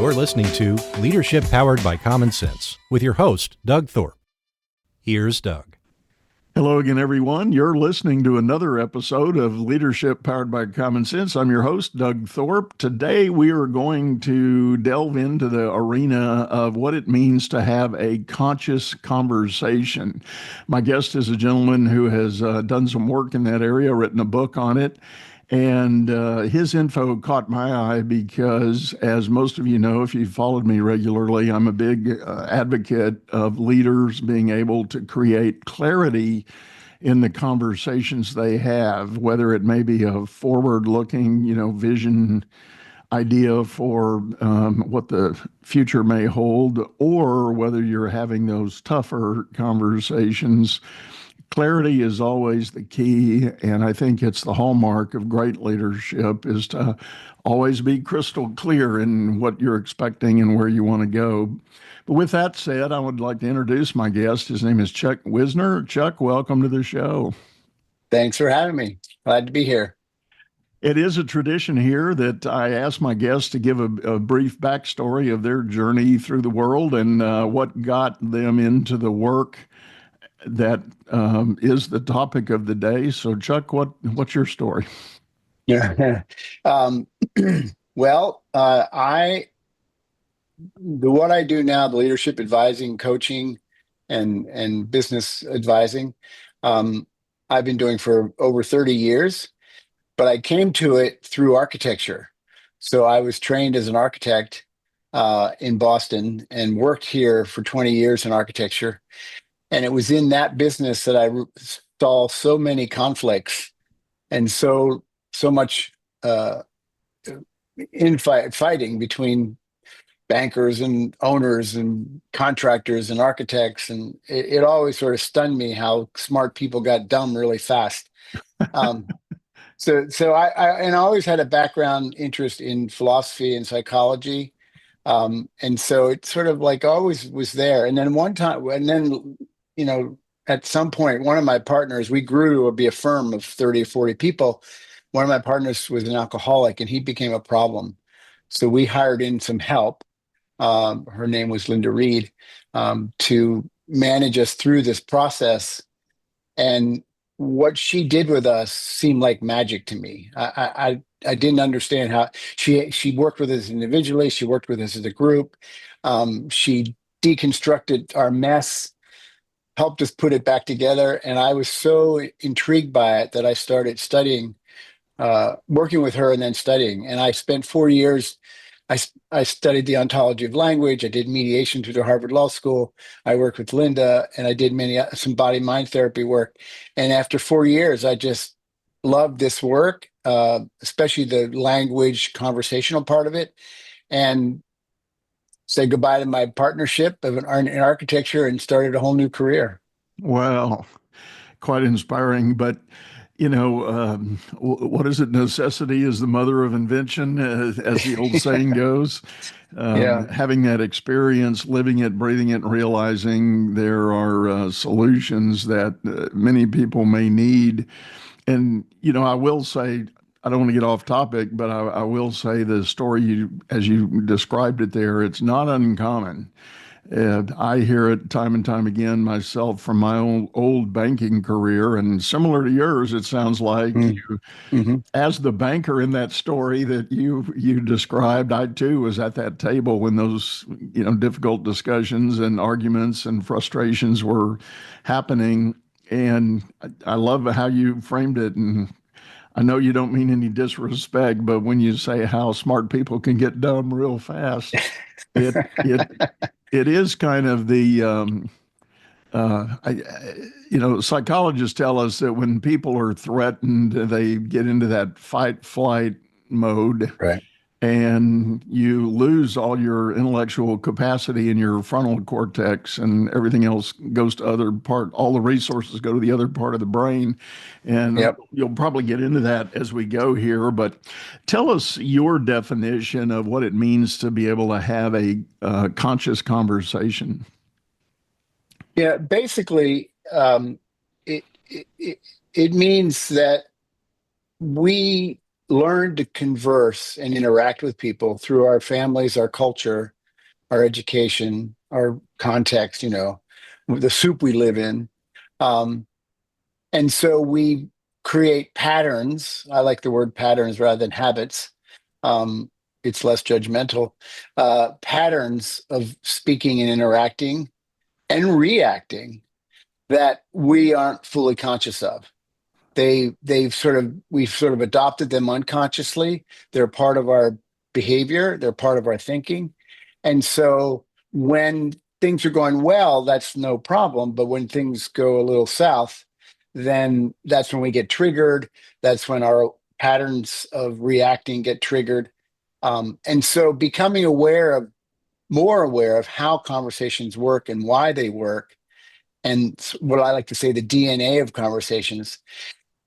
You're listening to Leadership Powered by Common Sense with your host, Doug Thorpe. Here's Doug. Hello again, everyone. You're listening to another episode of Leadership Powered by Common Sense. I'm your host, Doug Thorpe. Today, we are going to delve into the arena of what it means to have a conscious conversation. My guest is a gentleman who has done some work in that area, written a book on it. And his info caught my eye because, as most of you know, if you've followed me regularly, I'm a big advocate of leaders being able to create clarity in the conversations they have, whether it may be a forward-looking, vision idea for what the future may hold, or whether you're having those tougher conversations. Clarity is always the key, and I think it's the hallmark of great leadership is to always be crystal clear in what you're expecting and where you want to go. But with that said, I would like to introduce my guest. His name is Chuck Wisner. Chuck, welcome to the show. Thanks for having me. Glad to be here. It is a tradition here that I ask my guests to give a brief backstory of their journey through the world and what got them into the work that is the topic of the day. So, Chuck, what's your story? Yeah. Well, what I do now, the leadership advising, coaching, and business advising, I've been doing for over 30 years, but I came to it through architecture. So I was trained as an architect in Boston and worked here for 20 years in architecture. And it was in that business that I saw so many conflicts and so much fighting between bankers and owners and contractors and architects. And it always sort of stunned me how smart people got dumb really fast. So I always had a background interest in philosophy and psychology. And so it sort of like always was there. And then at some point, one of my partners, we grew to be a firm of 30 or 40 people. One of my partners was an alcoholic and he became a problem. So we hired in some help. Her name was Linda Reed, to manage us through this process. And what she did with us seemed like magic to me. I didn't understand how she worked with us individually. She worked with us as a group. She deconstructed our mess, helped us put it back together. And I was so intrigued by it that I started studying, working with her and then studying. And I spent 4 years, I studied the ontology of language. I did mediation through the Harvard Law School. I worked with Linda and I did some body-mind therapy work. And after 4 years, I just loved this work, especially the language conversational part of it. And said goodbye to my partnership in architecture and started a whole new career. Wow, quite inspiring. But, what is it? Necessity is the mother of invention, as the old saying goes. Having that experience, living it, breathing it, and realizing there are solutions that many people may need. And, I will say, I don't want to get off topic, but I will say the story, as you described it there, it's not uncommon. I hear it time and time again myself from my own old banking career, and similar to yours, it sounds like you, as the banker in that story that you described, I too was at that table when those difficult discussions and arguments and frustrations were happening. And I love how you framed it, and I know you don't mean any disrespect, but when you say how smart people can get dumb real fast, it is kind of the psychologists tell us that when people are threatened, they get into that fight flight mode, right? And you lose all your intellectual capacity in your frontal cortex, and everything else goes to all the resources go to the other part of the brain. And You'll probably get into that as we go here, but tell us your definition of what it means to be able to have a conscious conversation. Yeah, basically, it means that we learned to converse and interact with people through our families, our culture, our education, our context, the soup we live in. Um, and so we create patterns. I like the word patterns rather than habits. It's less judgmental. Patterns of speaking and interacting and reacting that we aren't fully conscious of. We've sort of adopted them unconsciously. They're part of our behavior. They're part of our thinking. And so when things are going well, that's no problem. But when things go a little south, then that's when we get triggered. That's when our patterns of reacting get triggered. And so becoming more aware of how conversations work and why they work, and what I like to say, the DNA of conversations,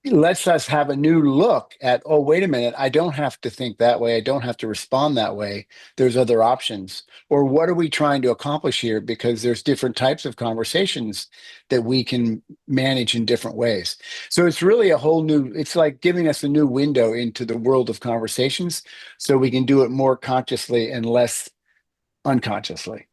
lets us have a new look at, oh, wait a minute, I don't have to think that way. I don't have to respond that way. There's other options. Or what are we trying to accomplish here? Because there's different types of conversations that we can manage in different ways. So it's really it's like giving us a new window into the world of conversations so we can do it more consciously and less unconsciously.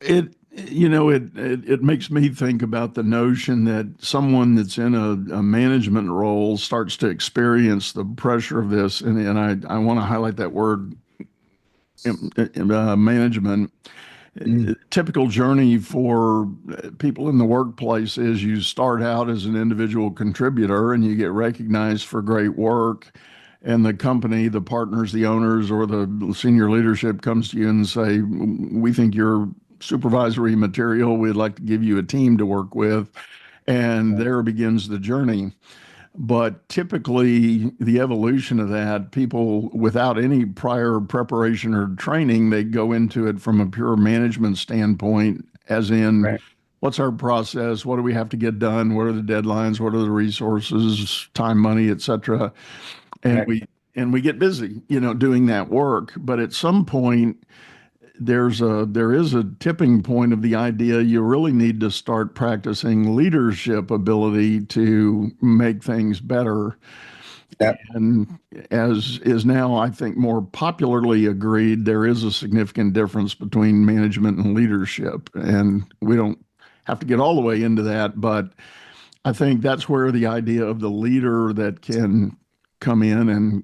It makes me think about the notion that someone that's in a management role starts to experience the pressure of this, and I want to highlight that word, management. Typical journey for people in the workplace is you start out as an individual contributor and you get recognized for great work, and the company, the partners, the owners, or the senior leadership comes to you and say, we think you're supervisory material. We'd like to give you a team to work with. And there begins the journey. But typically, the evolution of that, people without any prior preparation or training, they go into it from a pure management standpoint, as in, Right. what's our process? What do we have to get done? What are the deadlines? What are the resources, time, money, et cetera? And Right. we get busy, doing that work. But at some point, there is a tipping point of the idea you really need to start practicing leadership ability to make things better. Yeah. And as is now, I think, more popularly agreed, there is a significant difference between management and leadership. And we don't have to get all the way into that, but I think that's where the idea of the leader that can come in, and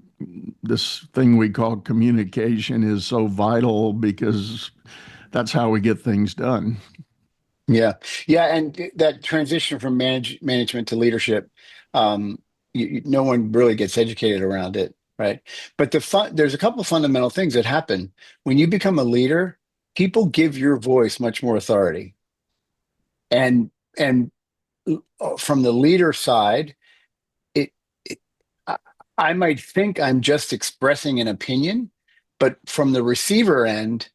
this thing we call communication is so vital, because that's how we get things done. Yeah. Yeah. And that transition from management to leadership, no one really gets educated around it. Right. But there's a couple of fundamental things that happen when you become a leader. People give your voice much more authority. And from the leader side, it I might think I'm just expressing an opinion, but from the receiver end,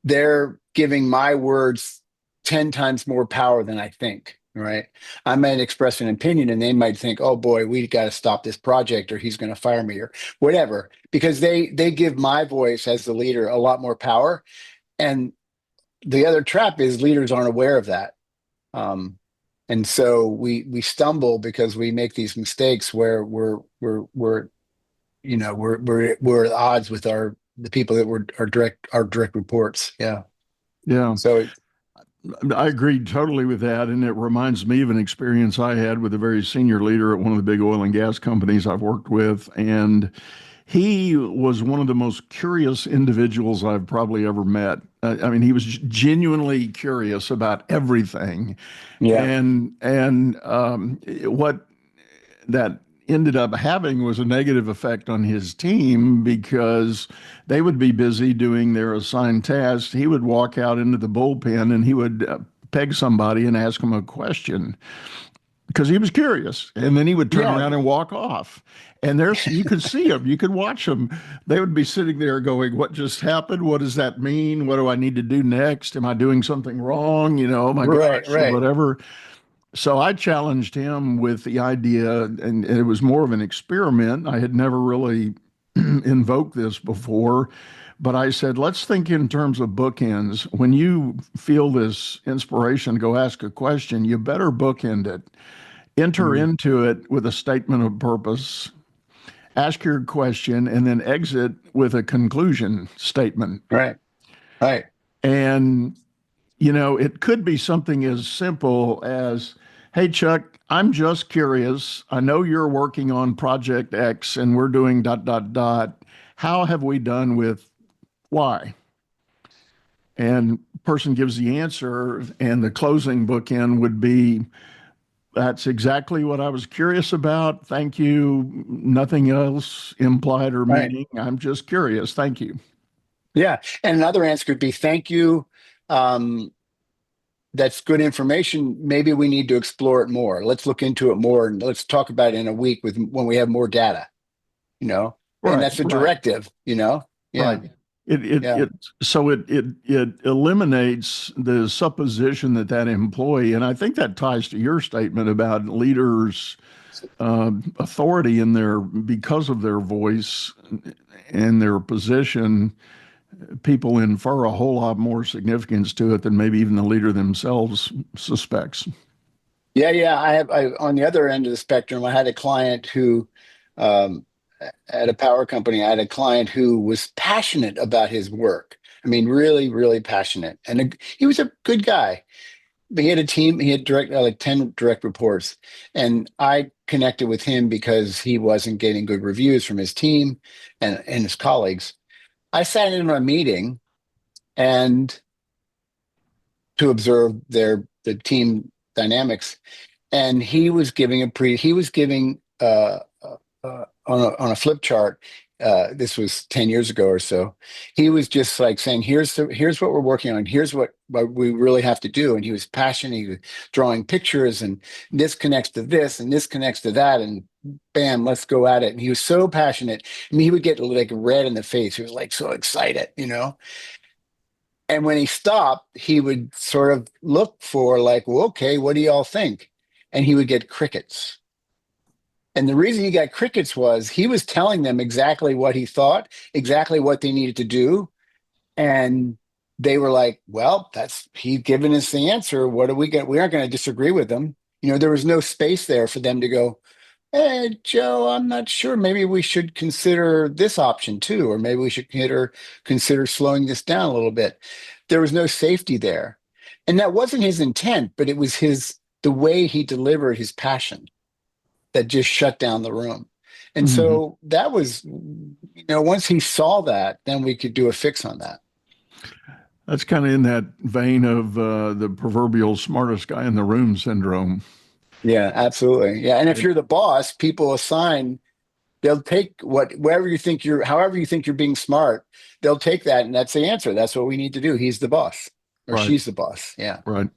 they're giving my words 10 times more power than I think, right? I might express an opinion and they might think, oh boy, we got to stop this project, or he's going to fire me, or whatever, because they give my voice as the leader a lot more power. And the other trap is leaders aren't aware of that. And so we stumble because we make these mistakes where we're at odds with the people that were our direct reports. Yeah. Yeah, So I agree totally with that. And it reminds me of an experience I had with a very senior leader at one of the big oil and gas companies I've worked with. And he was one of the most curious individuals I've probably ever met. I mean, he was genuinely curious about everything. yeah, And what that ended up having was a negative effect on his team, because they would be busy doing their assigned tasks. He would walk out into the bullpen and he would peg somebody and ask them a question because he was curious. And then he would turn yeah, around and walk off. And you could see them, you could watch them. They would be sitting there going, what just happened? What does that mean? What do I need to do next? Am I doing something wrong? Oh my right, gosh, or right. whatever. So I challenged him with the idea, and it was more of an experiment. I had never really invoked this before, but I said, let's think in terms of bookends. When you feel this inspiration to go ask a question, you better bookend it. Enter Mm, into it with a statement of purpose, ask your question, and then exit with a conclusion statement. Right. Right. And, it could be something as simple as, hey, Chuck, I'm just curious. I know you're working on project X and we're doing dot, dot, dot. How have we done with Y? And person gives the answer, and the closing bookend would be, that's exactly what I was curious about. Thank you. Nothing else implied or Right. meaning. I'm just curious. Thank you. Yeah. And another answer could be, thank you. That's good information. Maybe we need to explore it more. Let's look into it more, and let's talk about it in a week when we have more data, and Right, that's a right, directive, Yeah. right. So it eliminates the supposition that employee, and I think that ties to your statement about leaders' authority because of their voice and their position. People infer a whole lot more significance to it than maybe even the leader themselves suspects. Yeah. On the other end of the spectrum, I had a client who, um, at a power company, I had a client who was passionate about his work. I mean, really, really passionate. And he was a good guy. But he had a team, he had like 10 direct reports. And I connected with him because he wasn't getting good reviews from his team and his colleagues. I sat in on a meeting and to observe the team dynamics, and he was giving on a flip chart. This was 10 years ago or so. He was just like saying, here's what we're working on. Here's what we really have to do. And he was passionate. He was drawing pictures, and this connects to this and this connects to that. And bam, let's go at it. And he was so passionate. I mean, he would get like red in the face. He was like so excited. And when he stopped, he would sort of look for like, well, okay, what do y'all think? And he would get crickets. And the reason he got crickets was he was telling them exactly what he thought, exactly what they needed to do. And they were like, well, he's given us the answer. What do we get? We aren't going to disagree with him. There was no space there for them to go, hey, Joe, I'm not sure. Maybe we should consider this option too, or maybe we should consider slowing this down a little bit. There was no safety there. And that wasn't his intent, but it was the way he delivered his passion that just shut down the room. And so that was, once he saw that, then we could do a fix on that. That's kind of in that vein of the proverbial smartest guy in the room syndrome. Yeah, absolutely. Yeah. And if you're the boss, people they'll take however you think you're being smart, they'll take that. And that's the answer. That's what we need to do. He's the boss, or Right. she's the boss. Yeah. Right.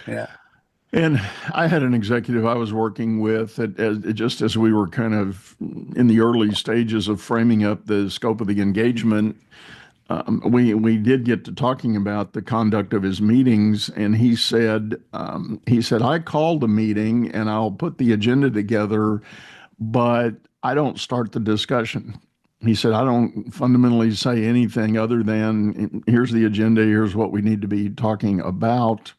Yeah. And I had an executive I was working with just as we were kind of in the early stages of framing up the scope of the engagement. We did get to talking about the conduct of his meetings, and he said, I called a meeting and I'll put the agenda together, but I don't start the discussion. He said, I don't fundamentally say anything other than here's the agenda, here's what we need to be talking about.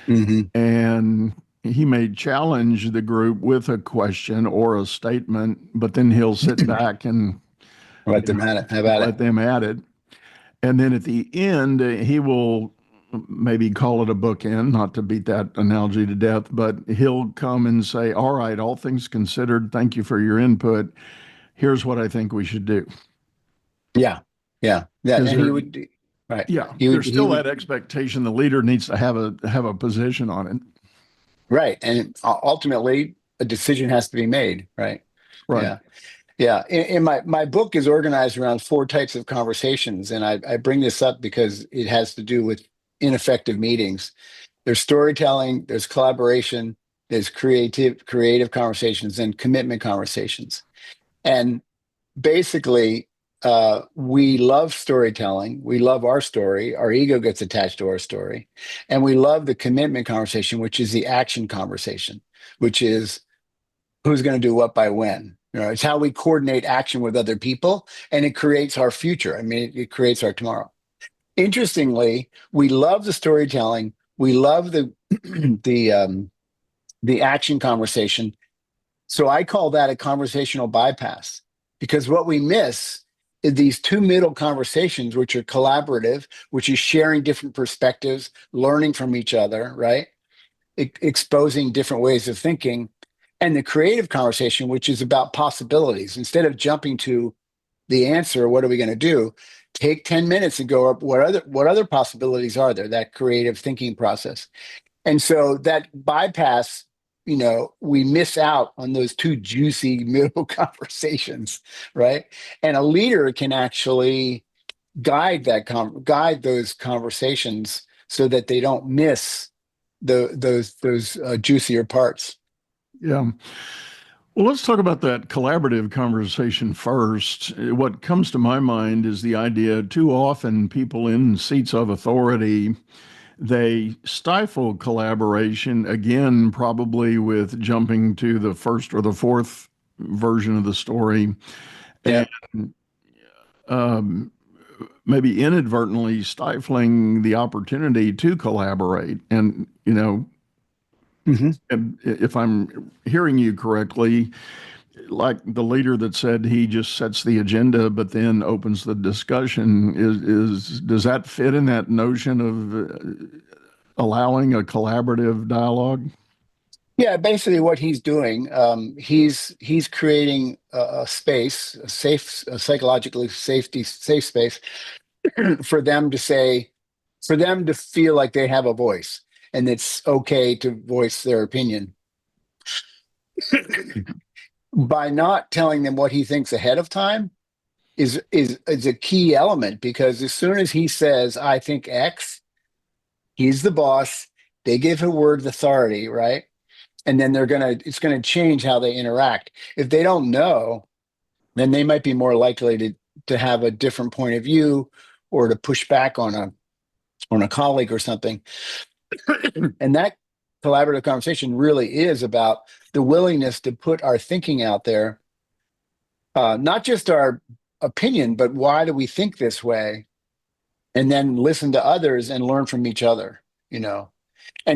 Mm-hmm. And he may challenge the group with a question or a statement, but then he'll sit back and Let them at it. And then at the end, he will maybe call it a bookend, not to beat that analogy to death, but he'll come and say, all right, all things considered, thank you for your input. Here's what I think we should do. Yeah. Yeah. Yeah. And he would. Right. Yeah, there's still that expectation the leader needs to have a position on it. Right. And ultimately, a decision has to be made. Right. Right. Yeah. Yeah. In my book is organized around 4 types of conversations. And I bring this up because it has to do with ineffective meetings. There's storytelling, there's collaboration, there's creative conversations, and commitment conversations. And basically, we love storytelling. We love our story. Our ego gets attached to our story. And we love the commitment conversation, which is the action conversation, which is who's going to do what by when. It's how we coordinate action with other people, and it creates our future. I mean, it creates our tomorrow. Interestingly, we love the storytelling. We love the action conversation. So I call that a conversational bypass. because what we miss is these two middle conversations, which are collaborative, which is sharing different perspectives, learning from each other, right? Exposing different ways of thinking, and the creative conversation, which is about possibilities. Instead of jumping to the answer, what are we going to do? Take 10 minutes and go up. What other possibilities are there? That creative thinking process. And so that bypass, we miss out on those two juicy middle conversations, right? And a leader can actually guide those conversations so that they don't miss those juicier parts. Yeah. Well, let's talk about that collaborative conversation first. What comes to my mind is the idea too often people in seats of authority, they stifle collaboration, again, probably with jumping to the first or the fourth version of the story, Yeah. and maybe inadvertently stifling the opportunity to collaborate. And, Mm-hmm. if I'm hearing you correctly, like the leader that said he just sets the agenda but then opens the discussion, does that fit in that notion of allowing a collaborative dialogue? Yeah, basically what he's doing, he's creating a space, a psychologically safe space for them to say, for them to feel like they have a voice, and it's okay to voice their opinion. By not telling them what he thinks ahead of time is a key element, because as soon as he says, I think X, he's the boss, they give a word of authority, right? And then it's gonna change how they interact. If they don't know, then they might be more likely to have a different point of view, or to push back on a colleague or something. And that collaborative conversation really is about the willingness to put our thinking out there, not just our opinion, but why do we think this way? And then listen to others and learn from each other, And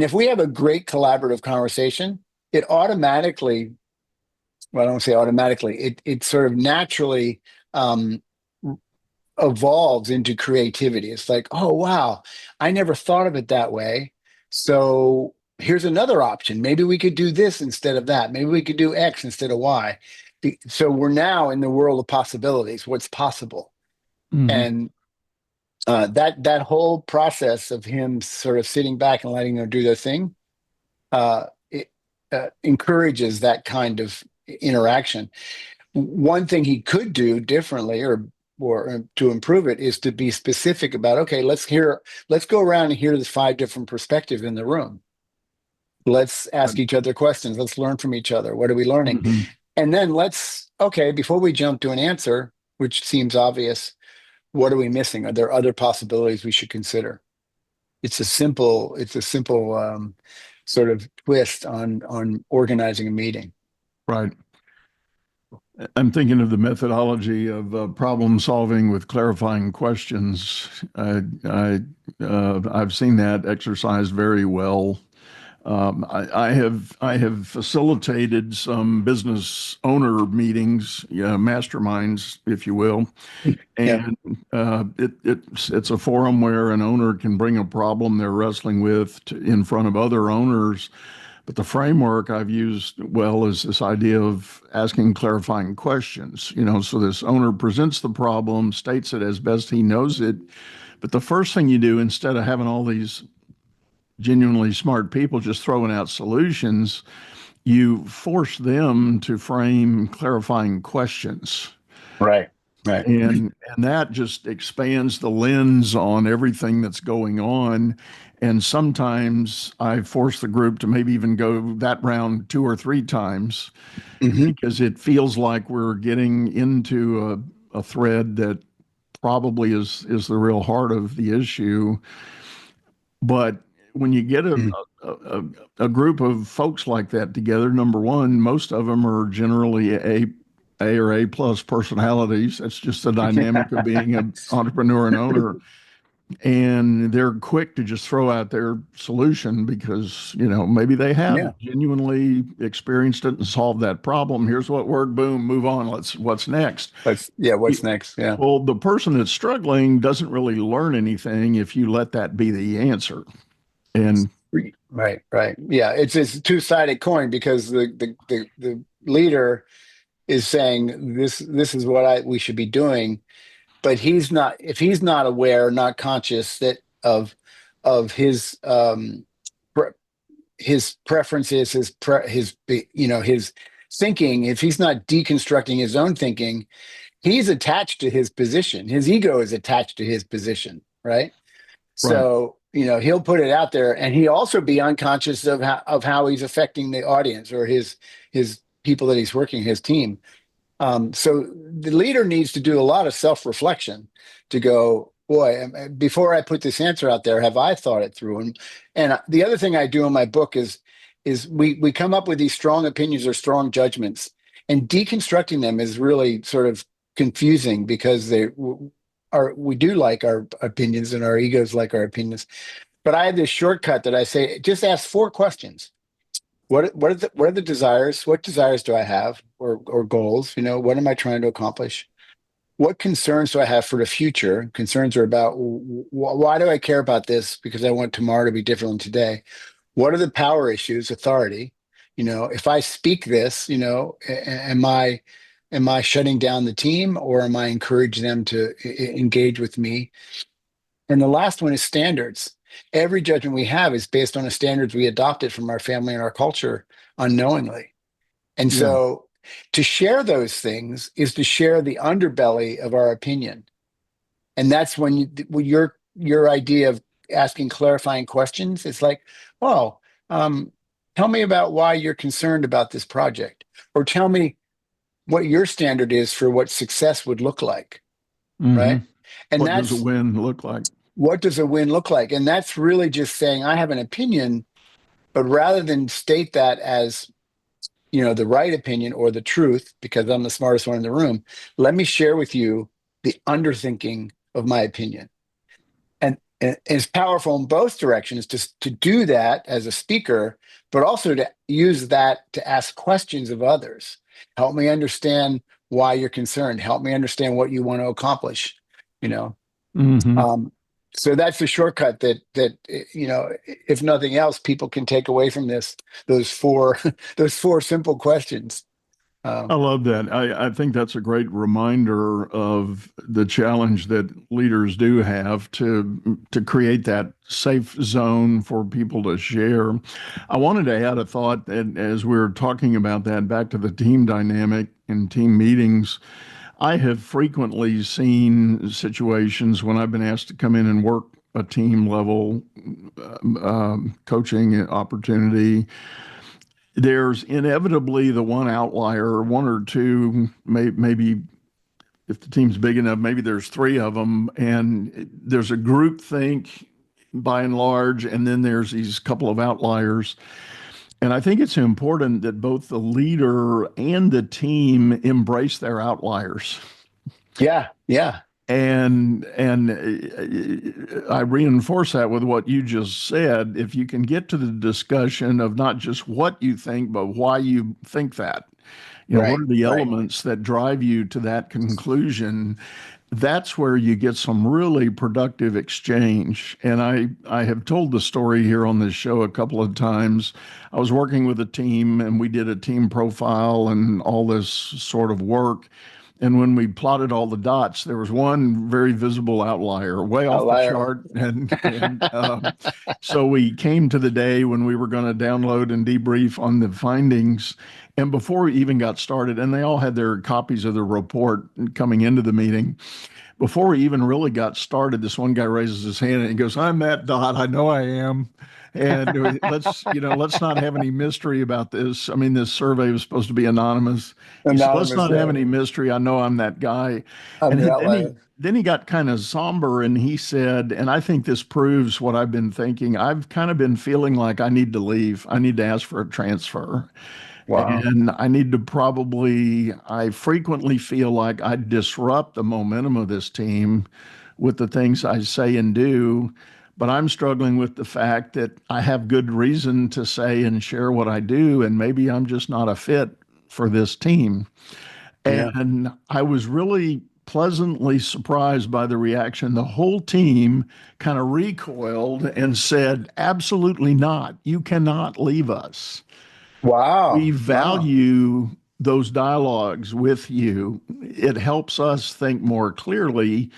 if we have a great collaborative conversation, it automatically, well, I don't say automatically, it sort of naturally evolves into creativity. It's like, oh, wow, I never thought of it that way. So here's another option. Maybe we could do this instead of that. Maybe we could do X instead of Y. So we're now in the world of possibilities, what's possible. Mm-hmm. And that whole process of him sort of sitting back and letting them do their thing, it encourages that kind of interaction. One thing he could do differently, or to improve it, is to be specific about, okay, let's go around and hear the 5 different perspectives in the room. Let's ask each other questions. Let's learn from each other. What are we learning? Mm-hmm. And then before we jump to an answer, which seems obvious, what are we missing? Are there other possibilities we should consider? It's a simple sort of twist on organizing a meeting. Right. I'm thinking of the methodology of problem solving with clarifying questions. I've seen that exercised very well. I have facilitated some business owner meetings, masterminds, if you will, and it's a forum where an owner can bring a problem they're wrestling with in front of other owners. But the framework I've used well is this idea of asking clarifying questions. So this owner presents the problem, states it as best he knows it, but the first thing you do, instead of having all these genuinely smart people just throwing out solutions, you force them to frame clarifying questions. Right. And that just expands the lens on everything that's going on. And sometimes I force the group to maybe even go that round 2 or 3 times, because it feels like we're getting into a thread that probably is the real heart of the issue. But when you get a group of folks like that together, number one, most of them are generally A or A plus personalities. That's just the dynamic of being an entrepreneur and owner. and they're quick to just throw out their solution because, maybe they Yeah. have genuinely experienced it and solved that problem. Here's what worked, boom, move on. What's next? What's next? Yeah. Well, the person that's struggling doesn't really learn anything if you let that be the answer. And Right, right. Yeah, it's a two-sided coin because the leader is saying this is what we should be doing, but he's not, if he's not aware, not conscious that of his preferences, his thinking, if he's not deconstructing his own thinking, he's attached to his position. His ego is attached to his position, right? right, So, he'll put it out there, and he also be unconscious of how he's affecting the audience or his people that he's working, his team. So the leader needs to do a lot of self-reflection to go, boy, before I put this answer out there, have I thought it through? And the other thing I do in my book is we come up with these strong opinions or strong judgments, and deconstructing them is really sort of confusing because we do like our opinions and our egos like our opinions. But I have this shortcut that I say, just ask 4 questions. What are the desires? What desires do I have, or goals? What am I trying to accomplish? What concerns do I have for the future? Concerns are about, why do I care about this? Because I want tomorrow to be different than today. What are the power issues? Authority. If I speak this, am I shutting down the team, or am I encouraging them to engage with me? And the last one is standards. Every judgment we have is based on the standards we adopted from our family and our culture unknowingly. And yeah, so to share those things is to share the underbelly of our opinion. And that's when your idea of asking clarifying questions, it's like, well, tell me about why you're concerned about this project, or tell me what your standard is for what success would look like. hmm. Right. And What does a that's, win look like? what does a win look like? And that's really just saying, I have an opinion, but rather than state that as, the right opinion or the truth, because I'm the smartest one in the room, let me share with you the underthinking of my opinion. And it's powerful in both directions to do that as a speaker, but also to use that to ask questions of others. Help me understand why you're concerned. Help me understand what you want to accomplish. You know, Hmm. so that's the shortcut that if nothing else, people can take away from this. Those four those 4 simple questions. I Um, love that. I think that's a great reminder of the challenge that leaders do have to create that safe zone for people to share. I wanted to add a thought that as we we're talking about that, back to the team dynamic and team meetings. I have frequently seen situations when I've been asked to come in and work a team level coaching opportunity. There's inevitably the one outlier, one or two, maybe if the team's big enough, maybe there's 3 of them, and there's a group think by and large, and then there's these couple of outliers. And I think it's important that both the leader and the team embrace their outliers. yeah, yeah, And I reinforce that with what you just said. If you can get to the discussion of not just what you think, but why you think that, what right, are the right. elements that drive you to that conclusion? That's where you get some really productive exchange. And I have told the story here on this show a couple of times. I was working with a team and we did a team profile and all this sort of work. And when we plotted all the dots, there was one very visible outlier way off the Outlier. chart. And so we came to the day when we were going to download and debrief on the findings. And before we even got started, and they all had their copies of the report coming into the meeting, before we even really got started, this one guy raises his hand and he goes, "I'm that dot. I know I am." And let's not have any mystery about this. I mean, this survey was supposed to be anonymous. He said, "Let's Anonymous. not have Yeah, any mystery. I know I'm that guy." I'm And the then he outlier. then he got kind of somber and he said, and I think this proves what I've been thinking. I've kind of been feeling like I need to leave. I need to ask for a transfer. Wow. And I frequently feel like I disrupt the momentum of this team with the things I say and do. But I'm struggling with the fact that I have good reason to say and share what I do, and maybe I'm just not a fit for this team. Yeah. And I was really pleasantly surprised by the reaction. The whole team kind of recoiled and said, absolutely not. You cannot leave us. We Wow. Wow. value those dialogues with you. It helps us think more clearly.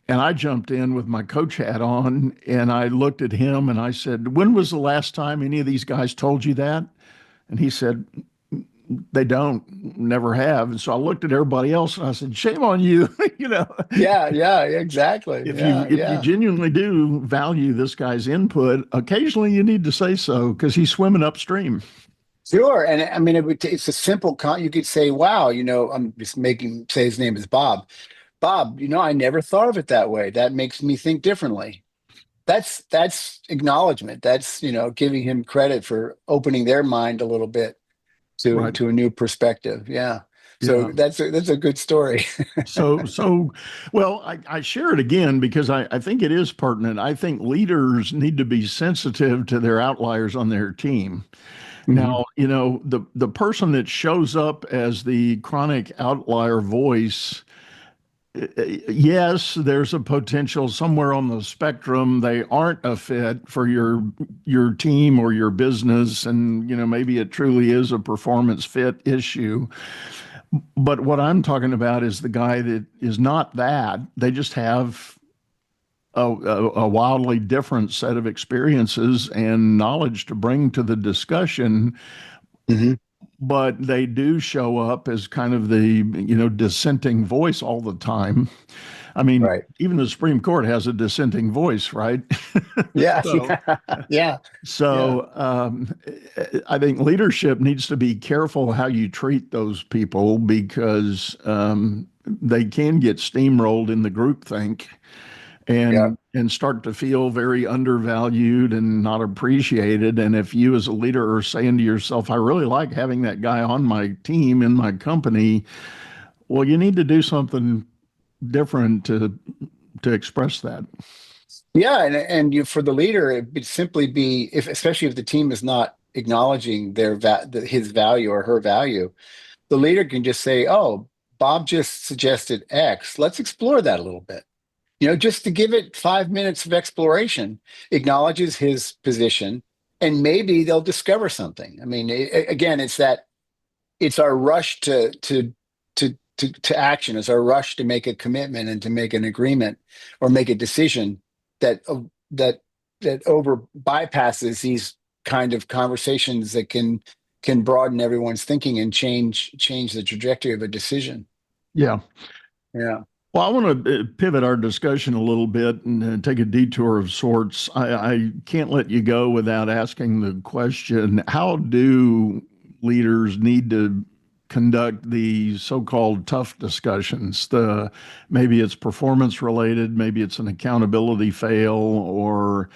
And I jumped in with my coach hat on and I looked at him and I said, when was the last time any of these guys told you that? And he said, they don't, never have. And so I looked at everybody else and I said, shame on you. You know, Yeah. Yeah. Exactly. Yeah. if you Yeah. genuinely do value this guy's input, occasionally you need to say so because he's swimming upstream. Sure. And I mean, it's a simple you could say, wow, I'm just say his name is Bob. Bob, I never thought of it that way. That makes me think differently. That's acknowledgement. That's, giving him credit for opening their mind a little bit to Right. to a new perspective. Yeah. So Yeah. that's a good story. So, well, I share it again because I think it is pertinent. I think leaders need to be sensitive to their outliers on their team. Mhm. Now, the person that shows up as the chronic outlier voice, yes, there's a potential somewhere on the spectrum they aren't a fit for your team or your business, and maybe it truly is a performance fit issue. But what I'm talking about is the guy that is not that. They just have a wildly different set of experiences and knowledge to bring to the discussion, Mhm. but they do show up as kind of the dissenting voice all the time. I mean, Right. even the Supreme Court has a dissenting voice, right? Yeah. so Yeah. Yeah. Yeah. so I think leadership needs to be careful how you treat those people because they can get steamrolled in the groupthink Yeah. and start to feel very undervalued and not appreciated. And if you as a leader are saying to yourself, I really like having that guy on my team in my company, well, you need to do something different to express that. Yeah, and for the leader, it would simply be especially if the team is not acknowledging his value or her value, the leader can just say, "Oh, Bob just suggested X. Let's explore that a little bit." Just to give it 5 minutes of exploration, acknowledges his position, and maybe they'll discover something. I mean, again, it's our rush to action. It's our rush to make a commitment and to make an agreement or make a decision that that that over bypasses these kind of conversations that can broaden everyone's thinking and change the trajectory of a decision. Yeah. Yeah. Well, I want to pivot our discussion a little bit and take a detour of sorts. I can't let you go without asking the question, how do leaders need to conduct the so-called tough discussions? Maybe it's performance related, maybe it's an accountability fail, or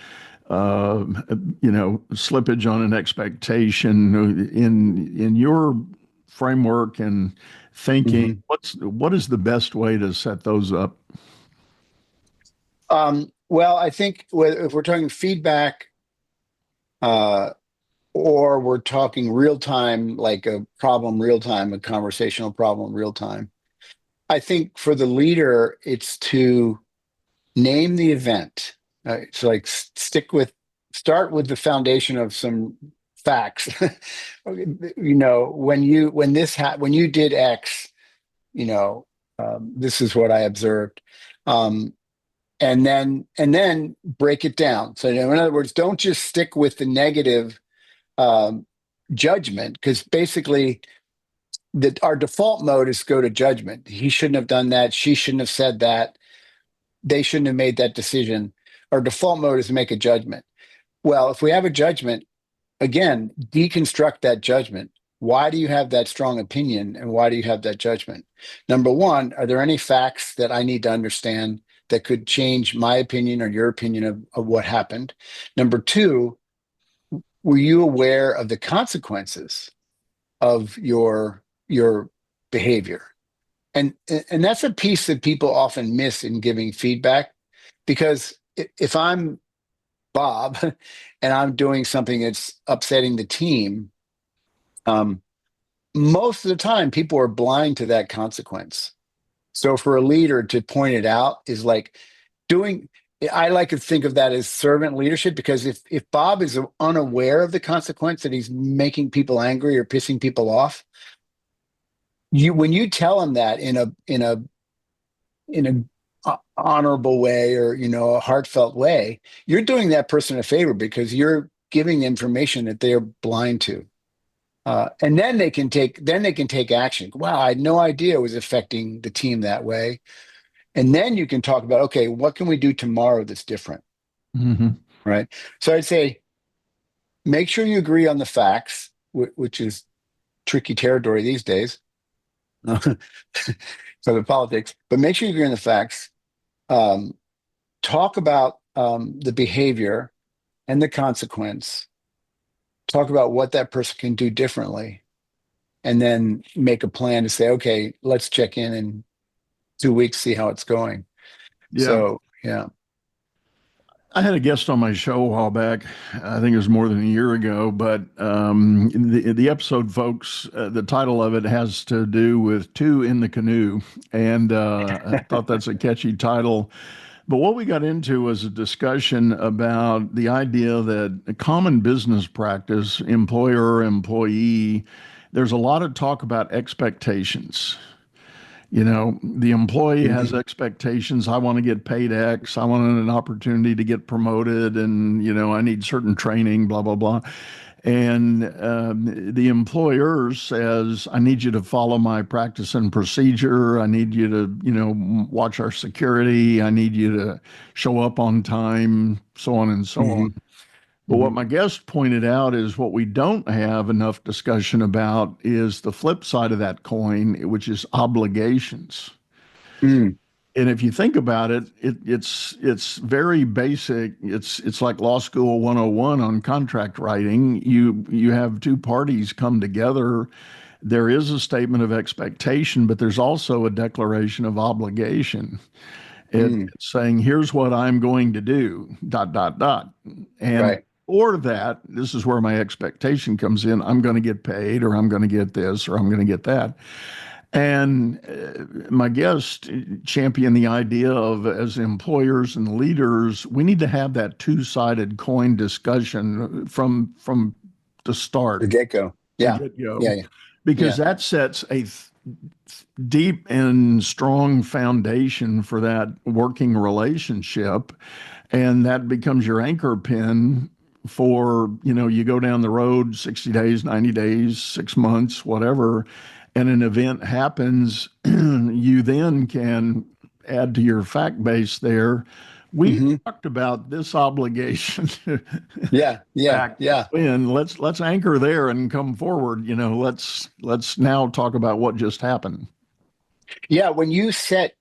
slippage on an expectation. In your framework and thinking, Mhm. what is the best way to set those up? Well, I think if we're talking feedback, uh, or we're talking real time, like a problem real time, a conversational problem real time, I think for the leader, it's to name the event. So like start with the foundation of some facts. When you did X, this is what I observed. Um, and then break it down. So in other words, don't just stick with the negative um, judgment, because basically our default mode is go to judgment. He shouldn't have done that. She shouldn't have said that. They shouldn't have made that decision. Our default mode is to make a judgment. Well, if we have a judgment, again, deconstruct that judgment. Why do you have that strong opinion, and why do you have that judgment? Number one, are there any facts that I need to understand that could change my opinion or your opinion of what happened? Number two, were you aware of the consequences of your behavior? And that's a piece that people often miss in giving feedback, because if I'm Bob and I'm doing something that's upsetting the team, most of the time people are blind to that consequence. So for a leader to point it out is like doing, I like to think of that as servant leadership, because if Bob is unaware of the consequence that he's making people angry or pissing people off, when you tell him that in a honorable way, or a heartfelt way, you're doing that person a favor, because you're giving information that they're blind to. And then they can take action. Wow, I had no idea it was affecting the team that way. And then you can talk about, okay, what can we do tomorrow that's different? Mm-hmm. Right. So I'd say, make sure you agree on the facts, which is tricky territory these days. So the politics, but make sure you agree on the facts. Talk about the behavior and the consequence. Talk about what that person can do differently, and then make a plan to say, okay, let's check in 2 weeks, see how it's going. Yeah. So, yeah. I had a guest on my show a while back. I think it was more than a year ago, but the episode, folks, the title of it has to do with two in the canoe, and I thought that's a catchy title. But what we got into was a discussion about the idea that a common business practice, employer, employee, there's a lot of talk about expectations. The employee has expectations. I want to get paid X. I want an opportunity to get promoted, and I need certain training, blah blah blah. And the employer says, I need you to follow my practice and procedure. I need you to watch our security. I need you to show up on time, so on and so on. But what my guest pointed out is what we don't have enough discussion about is the flip side of that coin, which is obligations. Mm. And if you think about it, it's very basic. It's like law school 101 on contract writing. You have two parties come together. There is a statement of expectation, but there's also a declaration of obligation. It's saying, here's what I'm going to do, dot, dot, dot. And Right. or that, this is where my expectation comes in. I'm going to get paid, or I'm going to get this, or I'm going to get that. And my guest championed the idea of, as employers and leaders, we need to have that two-sided coin discussion from the start, The get-go. Yeah. the get-go, Yeah. Yeah. because that sets a deep and strong foundation for that working relationship, and that becomes your anchor pin for, you go down the road 60 days, 90 days, 6 months, whatever, and an event happens, you then can add to your fact base there. We talked about this obligation. Yeah. Back when. Let's anchor there and come forward. Let's now talk about what just happened. Yeah. When you set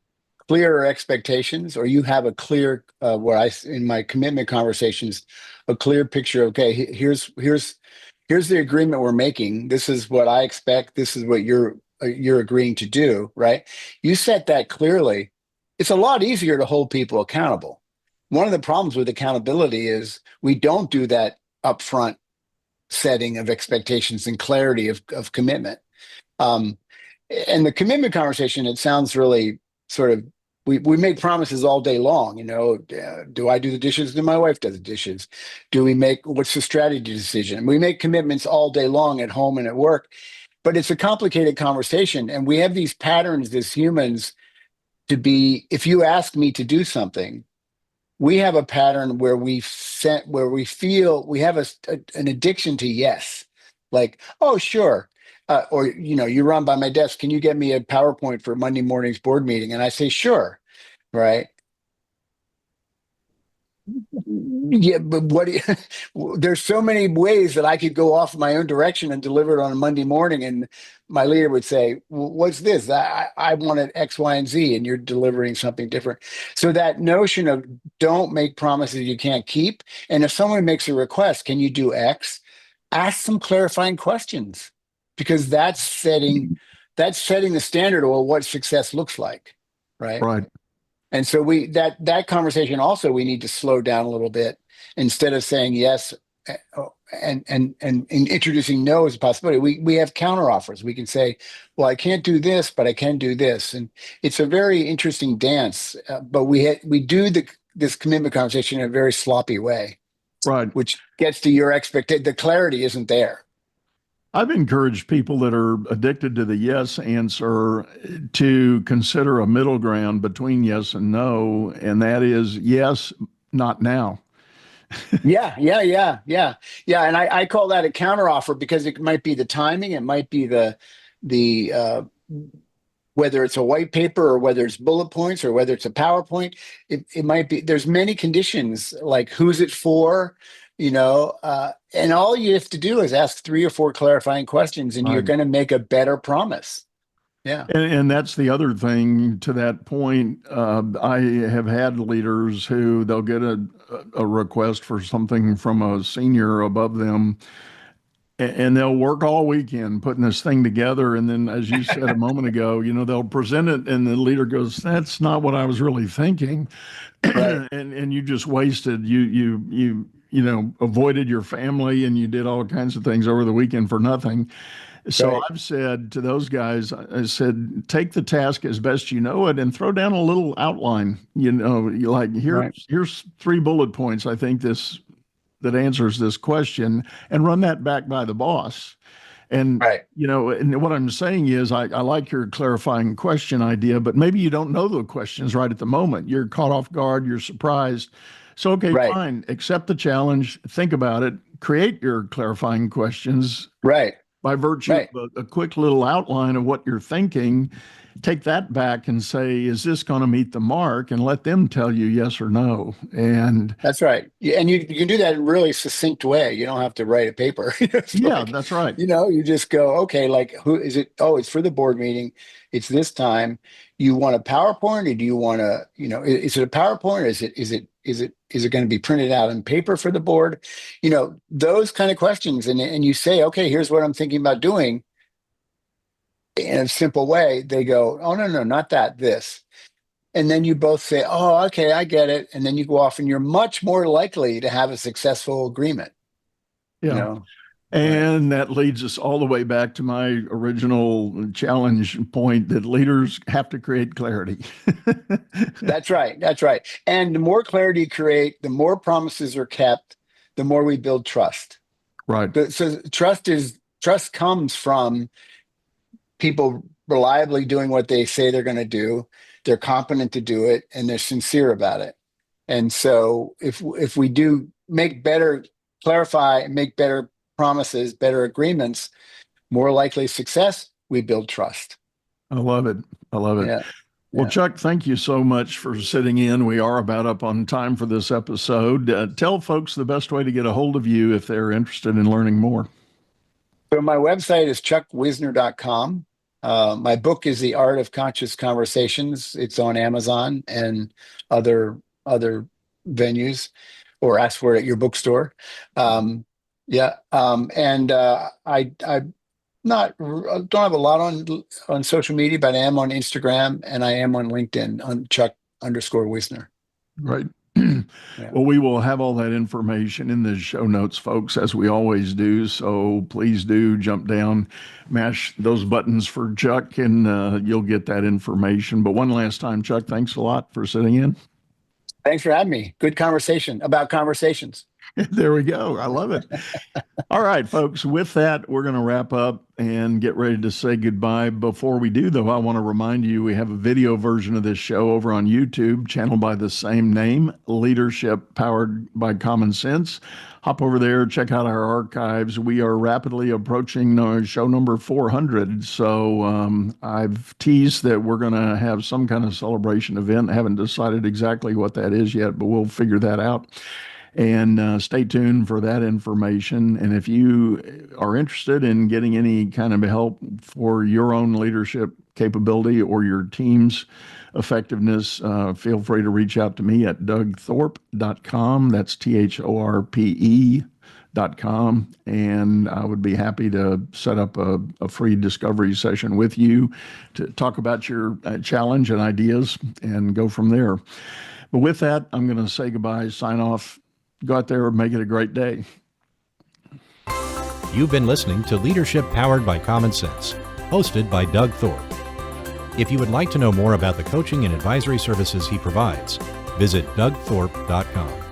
clearer expectations, or you have a clear, in my commitment conversations, a clear picture. Okay, here's the agreement we're making. This is what I expect. This is what you're agreeing to do. Right? You set that clearly. It's a lot easier to hold people accountable. One of the problems with accountability is we don't do that upfront setting of expectations and clarity of commitment. And the commitment conversation, it sounds really sort of, we make promises all day long. Do I do the dishes? Do my wife do the dishes? What's the strategy decision? We make commitments all day long at home and at work, but it's a complicated conversation. And we have these patterns as humans if you ask me to do something, we have a pattern where we feel we have an addiction to yes, like, oh, sure. Or, you run by my desk, can you get me a PowerPoint for Monday morning's board meeting? And I say, sure. Right. Yeah, but there's so many ways that I could go off my own direction and deliver it on a Monday morning. And my leader would say, what's this? I wanted X, Y, and Z, and you're delivering something different. So that notion of don't make promises you can't keep. And if someone makes a request, can you do X? Ask some clarifying questions, because that's setting that's setting the standard of what success looks like, right? Right. And so that conversation also, we need to slow down a little bit. Instead of saying yes and introducing no as a possibility, we have counter offers. We can say, well, I can't do this, but I can do this. And it's a very interesting dance, but we do this commitment conversation in a very sloppy way, Right. which gets to your expectation. The clarity isn't there. I've encouraged people that are addicted to the yes answer to consider a middle ground between yes and no, and that is yes, not now. Yeah. And I call that a counteroffer because it might be the timing, it might be the whether it's a white paper or whether it's bullet points or whether it's a PowerPoint. It might be, there's many conditions, like who's it for, and all you have to do is ask 3 or 4 clarifying questions, and you're going to make a better promise. Yeah. And that's the other thing to that point. I have had leaders who they'll get a request for something from a senior above them, and they'll work all weekend putting this thing together. And then, as you said a moment ago, they'll present it, and the leader goes, "That's not what I was really thinking," Right. and you just wasted. You avoided your family, and you did all kinds of things over the weekend for nothing. So Right. I've said to those guys, I said, take the task as best you know it and throw down a little outline. Like Right. here's 3 bullet points. I think that answers this question, and run that back by the boss. And Right. and what I'm saying is, I like your clarifying question idea, but maybe you don't know the questions right at the moment. You're caught off guard. You're surprised. So, okay, Right. fine. Accept the challenge. Think about it. Create your clarifying questions Right. by virtue Right. of a quick little outline of what you're thinking. Take that back and say, is this going to meet the mark? And let them tell you yes or no. And That's right. Yeah, and you can do that in a really succinct way. You don't have to write a paper. yeah, that's right. You just go, okay, like, who is it? Oh, it's for the board meeting. It's this time. You want a PowerPoint, or do you want to, is it a PowerPoint, or is it going to be printed out on paper for the board? Those kind of questions. And you say, okay, here's what I'm thinking about doing. In a simple way, they go, oh, no, not that, this. And then you both say, oh, okay, I get it. And then you go off, and you're much more likely to have a successful agreement. Yeah. And that leads us all the way back to my original challenge point, that leaders have to create clarity. That's right. And the more clarity you create, the more promises are kept, the more we build trust. Right. So trust comes from people reliably doing what they say they're going to do. They're competent to do it, and they're sincere about it. And so if we do clarify, make better promises, better agreements, more likely success, we build trust. I love it. Yeah. Well, Chuck, thank you so much for sitting in. We are about up on time for this episode. Tell folks the best way to get a hold of you if they're interested in learning more. So my website is chuckwisner.com. My book is The Art of Conscious Conversations. It's on Amazon and other venues, or ask for it at your bookstore. And I don't have a lot on social media, but I am on Instagram, and I am on LinkedIn on Chuck_Wisner. Right. Well, we will have all that information in the show notes, folks, as we always do. So please do jump down, mash those buttons for Chuck, and you'll get that information. But one last time, Chuck, thanks a lot for sitting in. Thanks for having me. Good conversation about conversations. There we go. I love it. All right, folks, with that, we're going to wrap up and get ready to say goodbye. Before we do, though, I want to remind you we have a video version of this show over on YouTube, channel by the same name, Leadership Powered by Common Sense. Hop over there, check out our archives. We are rapidly approaching show number 400. So I've teased that we're going to have some kind of celebration event. Haven't decided exactly what that is yet, but we'll figure that out. And stay tuned for that information. And if you are interested in getting any kind of help for your own leadership capability or your team's effectiveness, feel free to reach out to me at dougthorpe.com. That's THORPE and I would be happy to set up a free discovery session with you to talk about your challenge and ideas and go from there. But with that, I'm going to say goodbye, sign off, go out there and make it a great day. You've been listening to Leadership Powered by Common Sense, hosted by Doug Thorpe. If you would like to know more about the coaching and advisory services he provides, visit dougthorpe.com.